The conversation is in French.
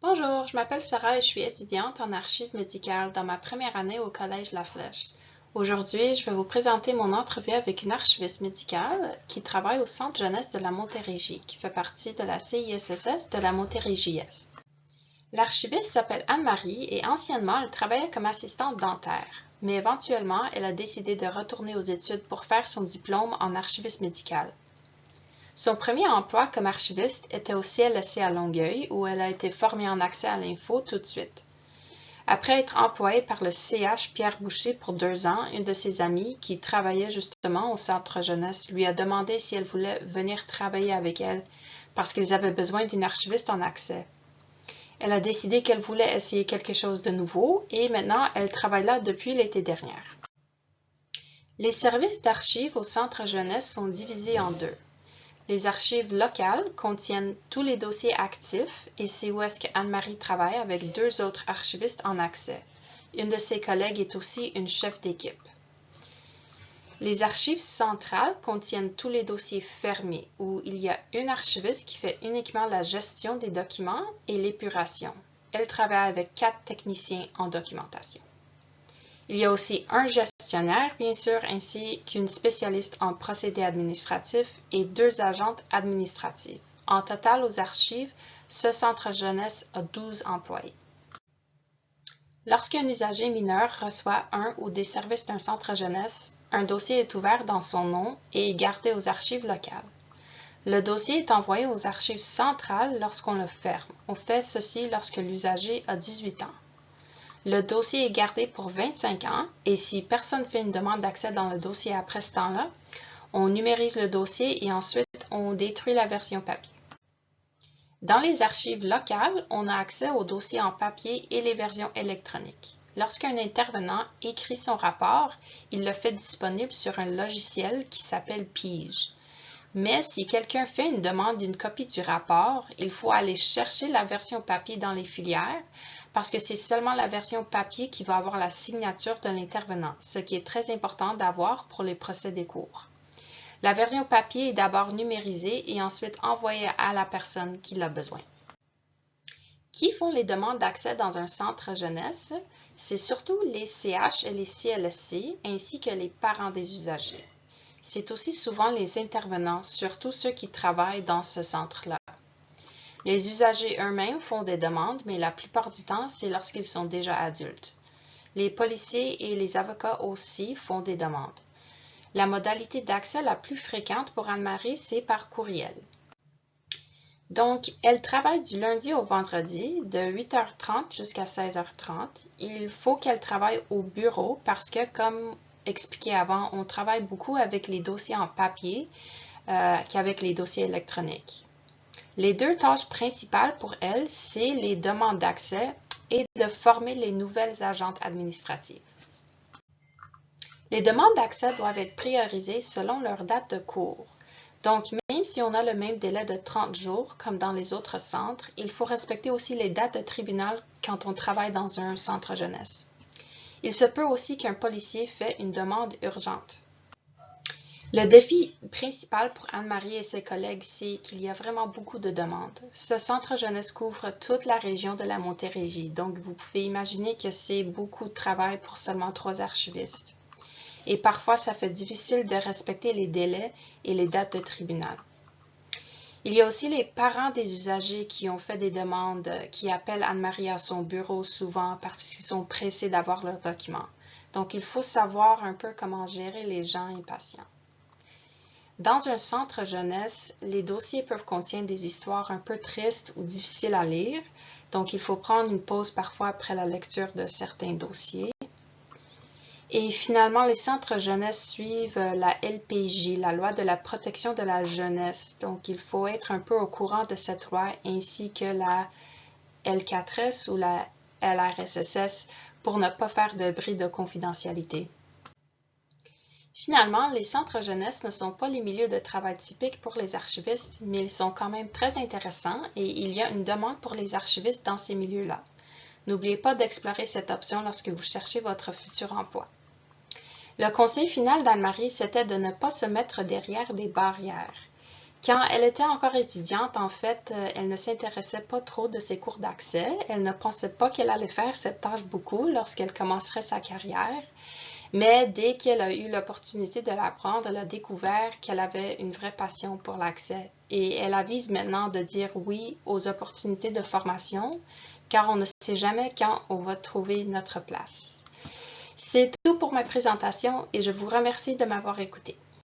Bonjour, je m'appelle Sarah et je suis étudiante en archives médicales dans ma première année au Collège La Flèche. Aujourd'hui, je vais vous présenter mon entrevue avec une archiviste médicale qui travaille au Centre jeunesse de la Montérégie, qui fait partie de la CISSS de la Montérégie-Est. L'archiviste s'appelle Anne-Marie et anciennement, elle travaillait comme assistante dentaire, mais éventuellement, elle a décidé de retourner aux études pour faire son diplôme en archiviste médical. Son premier emploi comme archiviste était au CLSC à Longueuil, où elle a été formée en accès à l'info tout de suite. Après être employée par le CH Pierre Boucher pour 2 ans, une de ses amies, qui travaillait justement au centre jeunesse, lui a demandé si elle voulait venir travailler avec elle parce qu'ils avaient besoin d'une archiviste en accès. Elle a décidé qu'elle voulait essayer quelque chose de nouveau et maintenant elle travaille là depuis l'été dernier. Les services d'archives au centre jeunesse sont divisés en deux. Les archives locales contiennent tous les dossiers actifs et c'est où est-ce qu'Anne-Marie travaille avec 2 autres archivistes en accès. Une de ses collègues est aussi une chef d'équipe. Les archives centrales contiennent tous les dossiers fermés où il y a une archiviste qui fait uniquement la gestion des documents et l'épuration. Elle travaille avec 4 techniciens en documentation. Il y a aussi un gestionnaire, bien sûr, ainsi qu'une spécialiste en procédés administratifs et 2 agentes administratives. En total, aux archives, ce centre jeunesse a 12 employés. Lorsqu'un usager mineur reçoit un ou des services d'un centre jeunesse, un dossier est ouvert dans son nom et est gardé aux archives locales. Le dossier est envoyé aux archives centrales lorsqu'on le ferme. On fait ceci lorsque l'usager a 18 ans. Le dossier est gardé pour 25 ans et si personne fait une demande d'accès dans le dossier après ce temps-là, on numérise le dossier et ensuite on détruit la version papier. Dans les archives locales, on a accès aux dossiers en papier et les versions électroniques. Lorsqu'un intervenant écrit son rapport, il le fait disponible sur un logiciel qui s'appelle Pige. Mais si quelqu'un fait une demande d'une copie du rapport, il faut aller chercher la version papier dans les filières parce que c'est seulement la version papier qui va avoir la signature de l'intervenant, ce qui est très important d'avoir pour les procédés courts. La version papier est d'abord numérisée et ensuite envoyée à la personne qui l'a besoin. Qui font les demandes d'accès dans un centre jeunesse? C'est surtout les CH et les CLSC ainsi que les parents des usagers. C'est aussi souvent les intervenants, surtout ceux qui travaillent dans ce centre-là. Les usagers eux-mêmes font des demandes, mais la plupart du temps, c'est lorsqu'ils sont déjà adultes. Les policiers et les avocats aussi font des demandes. La modalité d'accès la plus fréquente pour Anne-Marie, c'est par courriel. Donc, elle travaille du lundi au vendredi de 8h30 jusqu'à 16h30. Il faut qu'elle travaille au bureau parce que, comme expliqué avant, on travaille beaucoup avec les dossiers en papier qu'avec les dossiers électroniques. Les 2 tâches principales pour elle, c'est les demandes d'accès et de former les nouvelles agentes administratives. Les demandes d'accès doivent être priorisées selon leur date de cours. Donc, même si on a le même délai de 30 jours, comme dans les autres centres, il faut respecter aussi les dates de tribunal quand on travaille dans un centre jeunesse. Il se peut aussi qu'un policier fait une demande urgente. Le défi principal pour Anne-Marie et ses collègues, c'est qu'il y a vraiment beaucoup de demandes. Ce centre jeunesse couvre toute la région de la Montérégie, donc vous pouvez imaginer que c'est beaucoup de travail pour seulement 3 archivistes. Et parfois, ça fait difficile de respecter les délais et les dates de tribunal. Il y a aussi les parents des usagers qui ont fait des demandes, qui appellent Anne-Marie à son bureau souvent parce qu'ils sont pressés d'avoir leurs documents. Donc, il faut savoir un peu comment gérer les gens impatients. Dans un centre jeunesse, les dossiers peuvent contenir des histoires un peu tristes ou difficiles à lire, donc il faut prendre une pause parfois après la lecture de certains dossiers. Et finalement, les centres jeunesse suivent la LPJ, la loi de la protection de la jeunesse. Donc, il faut être un peu au courant de cette loi ainsi que la L4S ou la LRSSS pour ne pas faire de bris de confidentialité. Finalement, les centres jeunesse ne sont pas les milieux de travail typiques pour les archivistes, mais ils sont quand même très intéressants et il y a une demande pour les archivistes dans ces milieux-là. N'oubliez pas d'explorer cette option lorsque vous cherchez votre futur emploi. Le conseil final d'Anne-Marie, c'était de ne pas se mettre derrière des barrières. Quand elle était encore étudiante, en fait, elle ne s'intéressait pas trop de ses cours d'accès. Elle ne pensait pas qu'elle allait faire cette tâche beaucoup lorsqu'elle commencerait sa carrière. Mais dès qu'elle a eu l'opportunité de l'apprendre, elle a découvert qu'elle avait une vraie passion pour l'accès. Et elle avise maintenant de dire oui aux opportunités de formation, car on ne sait jamais quand on va trouver notre place. C'est tout pour ma présentation et je vous remercie de m'avoir écouté.